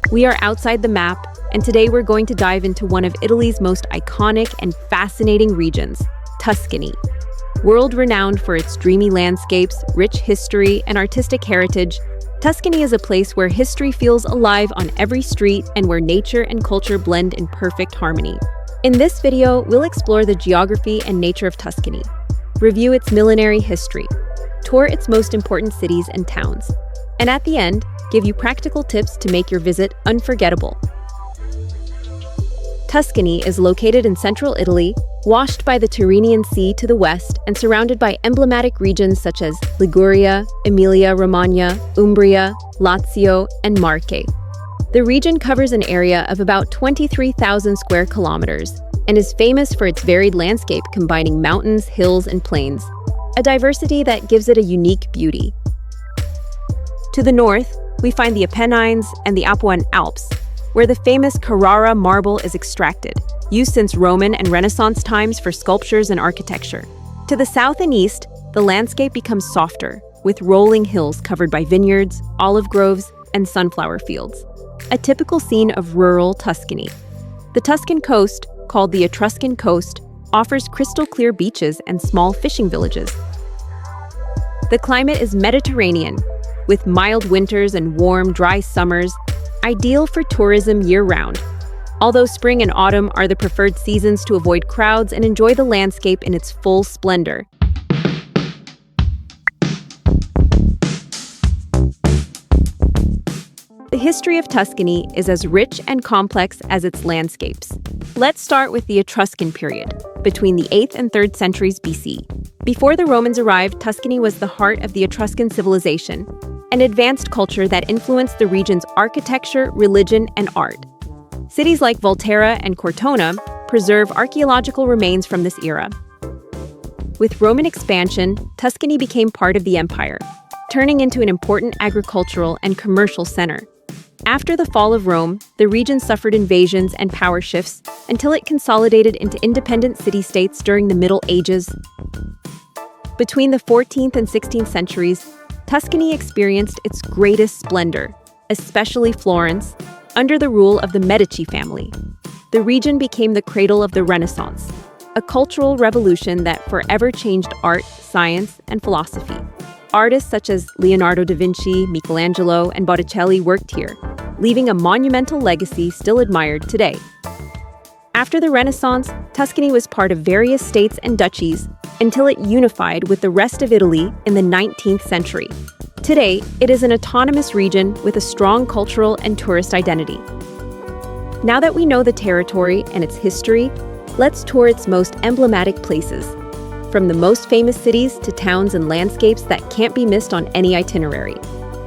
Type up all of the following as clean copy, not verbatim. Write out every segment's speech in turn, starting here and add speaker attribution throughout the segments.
Speaker 1: We are outside the map, and today we're going to dive into one of Italy's most iconic and fascinating regions, Tuscany. World-renowned for its dreamy landscapes, rich history, and artistic heritage, Tuscany is a place where history feels alive on every street and where nature and culture blend in perfect harmony. In this video, we'll explore the geography and nature of Tuscany, review its millenary history, tour its most important cities and towns, and at the end, give you practical tips to make your visit unforgettable. Tuscany is located in central Italy, washed by the Tyrrhenian Sea to the west and surrounded by emblematic regions such as Liguria, Emilia-Romagna, Umbria, Lazio, and Marche. The region covers an area of about 23,000 square kilometers and is famous for its varied landscape combining mountains, hills, and plains, a diversity that gives it a unique beauty. To the north, we find the Apennines and the Apuan Alps, where the famous Carrara marble is extracted, used since Roman and Renaissance times for sculptures and architecture. To the south and east, the landscape becomes softer, with rolling hills covered by vineyards, olive groves, and sunflower fields, a typical scene of rural Tuscany. The Tuscan coast, called the Etruscan coast, offers crystal-clear beaches and small fishing villages. The climate is Mediterranean, with mild winters and warm, dry summers, ideal for tourism year-round. Although spring and autumn are the preferred seasons to avoid crowds and enjoy the landscape in its full splendor. The history of Tuscany is as rich and complex as its landscapes. Let's start with the Etruscan period, between the 8th and 3rd centuries BC. Before the Romans arrived, Tuscany was the heart of the Etruscan civilization, an advanced culture that influenced the region's architecture, religion, and art. Cities like Volterra and Cortona preserve archaeological remains from this era. With Roman expansion, Tuscany became part of the empire, turning into an important agricultural and commercial center. After the fall of Rome, the region suffered invasions and power shifts until it consolidated into independent city-states during the Middle Ages. Between the 14th and 16th centuries, Tuscany experienced its greatest splendor, especially Florence, under the rule of the Medici family. The region became the cradle of the Renaissance, a cultural revolution that forever changed art, science, and philosophy. Artists such as Leonardo da Vinci, Michelangelo, and Botticelli worked here, leaving a monumental legacy still admired today. After the Renaissance, Tuscany was part of various states and duchies until it unified with the rest of Italy in the 19th century. Today, it is an autonomous region with a strong cultural and tourist identity. Now that we know the territory and its history, let's tour its most emblematic places, from the most famous cities to towns and landscapes that can't be missed on any itinerary.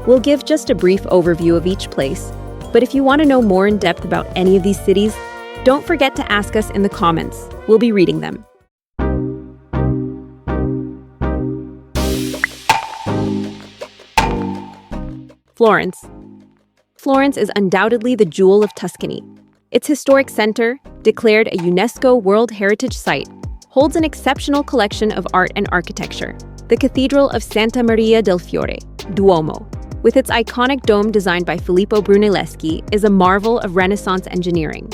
Speaker 1: We'll give just a brief overview of each place, but if you want to know more in depth about any of these cities, don't forget to ask us in the comments. We'll be reading them. Florence. Florence is undoubtedly the jewel of Tuscany. Its historic center, declared a UNESCO World Heritage Site, holds an exceptional collection of art and architecture. The Cathedral of Santa Maria del Fiore, Duomo, with its iconic dome designed by Filippo Brunelleschi, is a marvel of Renaissance engineering.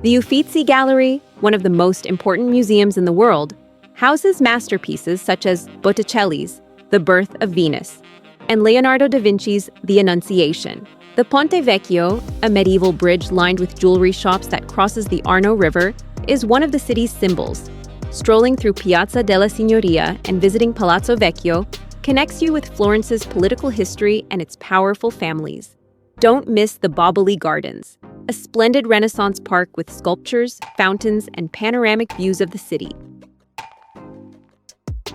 Speaker 1: The Uffizi Gallery, one of the most important museums in the world, houses masterpieces such as Botticelli's The Birth of Venus and Leonardo da Vinci's The Annunciation. The Ponte Vecchio, a medieval bridge lined with jewelry shops that crosses the Arno River, is one of the city's symbols. Strolling through Piazza della Signoria and visiting Palazzo Vecchio connects you with Florence's political history and its powerful families. Don't miss the Boboli Gardens, a splendid Renaissance park with sculptures, fountains, and panoramic views of the city.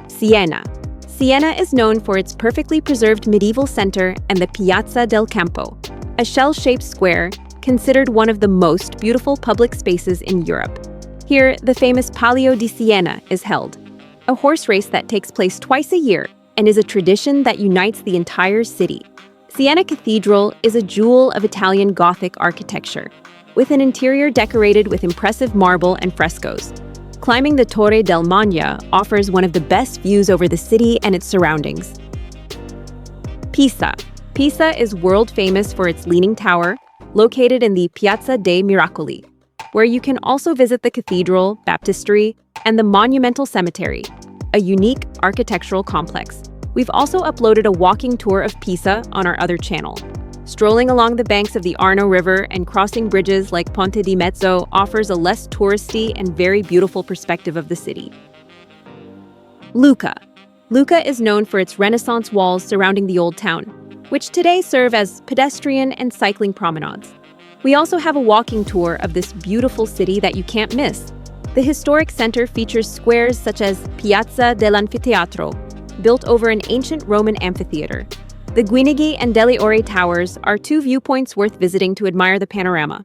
Speaker 1: Siena. Siena is known for its perfectly preserved medieval center and the Piazza del Campo, a shell-shaped square considered one of the most beautiful public spaces in Europe. Here, the famous Palio di Siena is held, a horse race that takes place twice a year and is a tradition that unites the entire city. Siena Cathedral is a jewel of Italian Gothic architecture, with an interior decorated with impressive marble and frescoes. Climbing the Torre del Magna offers one of the best views over the city and its surroundings. Pisa. Pisa is world famous for its Leaning Tower, located in the Piazza dei Miracoli, where you can also visit the cathedral, baptistery, and the monumental cemetery, a unique architectural complex. We've also uploaded a walking tour of Pisa on our other channel. Strolling along the banks of the Arno River and crossing bridges like Ponte di Mezzo offers a less touristy and very beautiful perspective of the city. Lucca. Lucca is known for its Renaissance walls surrounding the old town, which today serve as pedestrian and cycling promenades. We also have a walking tour of this beautiful city that you can't miss. The historic center features squares such as Piazza dell'Anfiteatro, built over an ancient Roman amphitheater. The Guinighi and Delle Ore towers are two viewpoints worth visiting to admire the panorama.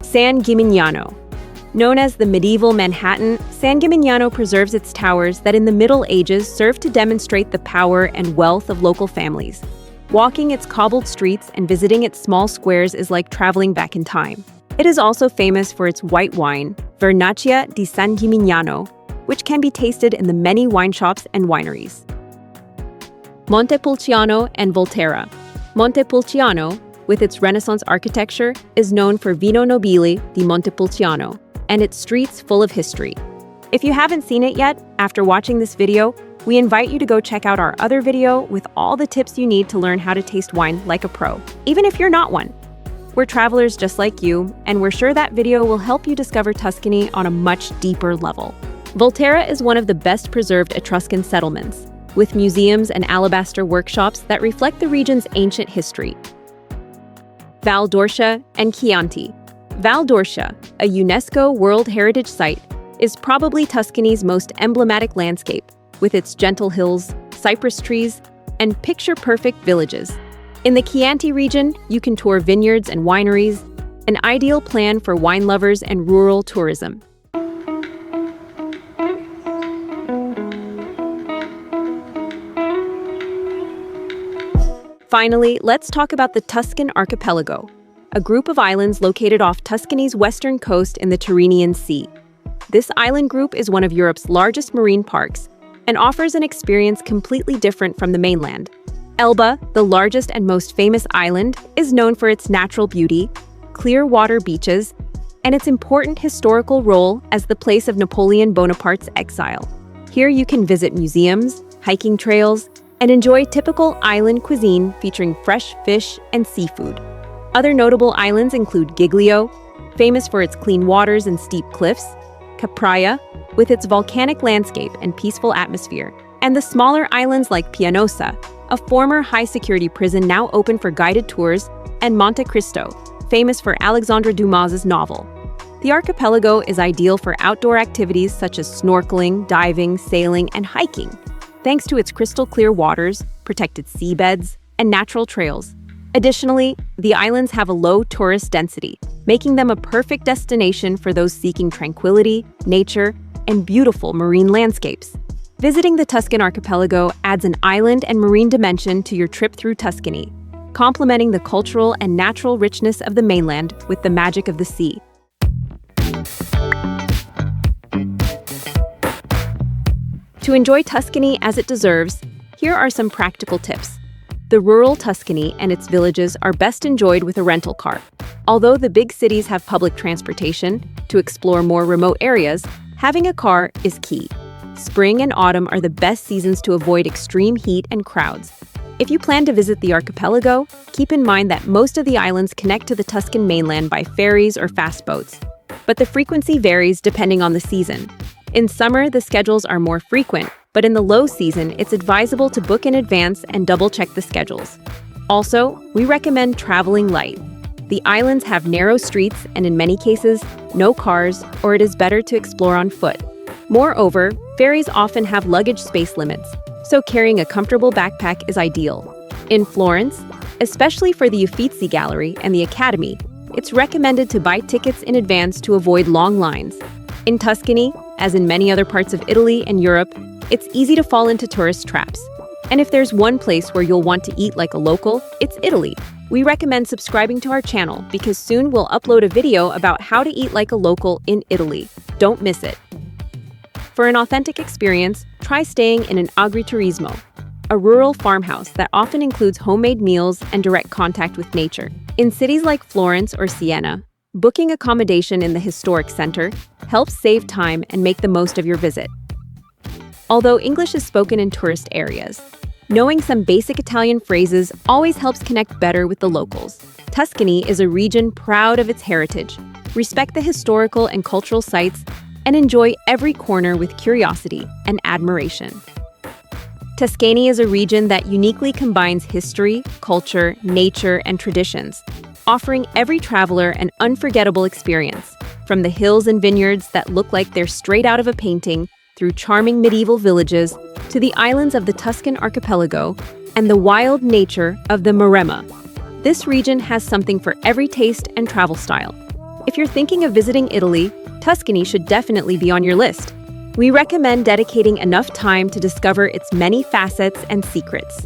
Speaker 1: San Gimignano. Known as the medieval Manhattan, San Gimignano preserves its towers that in the Middle Ages served to demonstrate the power and wealth of local families. Walking its cobbled streets and visiting its small squares is like traveling back in time. It is also famous for its white wine, Vernaccia di San Gimignano, which can be tasted in the many wine shops and wineries. Montepulciano and Volterra. Montepulciano, with its Renaissance architecture, is known for Vino Nobile di Montepulciano and its streets full of history. If you haven't seen it yet, after watching this video, we invite you to go check out our other video with all the tips you need to learn how to taste wine like a pro, even if you're not one. We're travelers just like you, and we're sure that video will help you discover Tuscany on a much deeper level. Volterra is one of the best preserved Etruscan settlements, with museums and alabaster workshops that reflect the region's ancient history. Val d'Orcia and Chianti. Val d'Orcia, a UNESCO World Heritage Site, is probably Tuscany's most emblematic landscape, with its gentle hills, cypress trees, and picture-perfect villages. In the Chianti region, you can tour vineyards and wineries, an ideal plan for wine lovers and rural tourism. Finally, let's talk about the Tuscan archipelago, a group of islands located off Tuscany's western coast in the Tyrrhenian Sea. This island group is one of Europe's largest marine parks and offers an experience completely different from the mainland. Elba, the largest and most famous island, is known for its natural beauty, clear water beaches, and its important historical role as the place of Napoleon Bonaparte's exile. Here you can visit museums, hiking trails, and enjoy typical island cuisine featuring fresh fish and seafood. Other notable islands include Giglio, famous for its clean waters and steep cliffs, Capraia, with its volcanic landscape and peaceful atmosphere, and the smaller islands like Pianosa, a former high-security prison now open for guided tours, and Monte Cristo, famous for Alexandre Dumas's novel. The archipelago is ideal for outdoor activities such as snorkeling, diving, sailing, and hiking, thanks to its crystal-clear waters, protected seabeds, and natural trails. Additionally, the islands have a low tourist density, making them a perfect destination for those seeking tranquility, nature, and beautiful marine landscapes. Visiting the Tuscan archipelago adds an island and marine dimension to your trip through Tuscany, complementing the cultural and natural richness of the mainland with the magic of the sea. To enjoy Tuscany as it deserves, here are some practical tips. The rural Tuscany and its villages are best enjoyed with a rental car. Although the big cities have public transportation, to explore more remote areas, having a car is key. Spring and autumn are the best seasons to avoid extreme heat and crowds. If you plan to visit the archipelago, keep in mind that most of the islands connect to the Tuscan mainland by ferries or fast boats, but the frequency varies depending on the season. In summer, the schedules are more frequent, but in the low season, it's advisable to book in advance and double-check the schedules. Also, we recommend traveling light. The islands have narrow streets and in many cases, no cars, or it is better to explore on foot. Moreover, ferries often have luggage space limits, so carrying a comfortable backpack is ideal. In Florence, especially for the Uffizi Gallery and the Academy, it's recommended to buy tickets in advance to avoid long lines. In Tuscany, as in many other parts of Italy and Europe, it's easy to fall into tourist traps. And if there's one place where you'll want to eat like a local, it's Italy. We recommend subscribing to our channel because soon we'll upload a video about how to eat like a local in Italy. Don't miss it. For an authentic experience, try staying in an agriturismo, a rural farmhouse that often includes homemade meals and direct contact with nature. In cities like Florence or Siena, booking accommodation in the historic center helps save time and make the most of your visit. Although English is spoken in tourist areas, knowing some basic Italian phrases always helps connect better with the locals. Tuscany is a region proud of its heritage. Respect the historical and cultural sites and enjoy every corner with curiosity and admiration. Tuscany is a region that uniquely combines history, culture, nature, and traditions, offering every traveler an unforgettable experience. From the hills and vineyards that look like they're straight out of a painting, through charming medieval villages, to the islands of the Tuscan archipelago and the wild nature of the Maremma. This region has something for every taste and travel style. If you're thinking of visiting Italy, Tuscany should definitely be on your list. We recommend dedicating enough time to discover its many facets and secrets.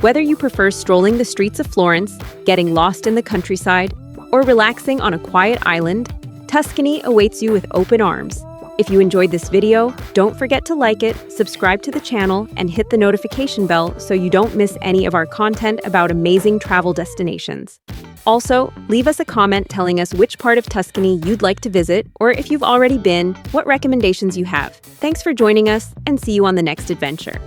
Speaker 1: Whether you prefer strolling the streets of Florence, getting lost in the countryside, or relaxing on a quiet island, Tuscany awaits you with open arms. If you enjoyed this video, don't forget to like it, subscribe to the channel, and hit the notification bell so you don't miss any of our content about amazing travel destinations. Also, leave us a comment telling us which part of Tuscany you'd like to visit, or if you've already been, what recommendations you have. Thanks for joining us, and see you on the next adventure.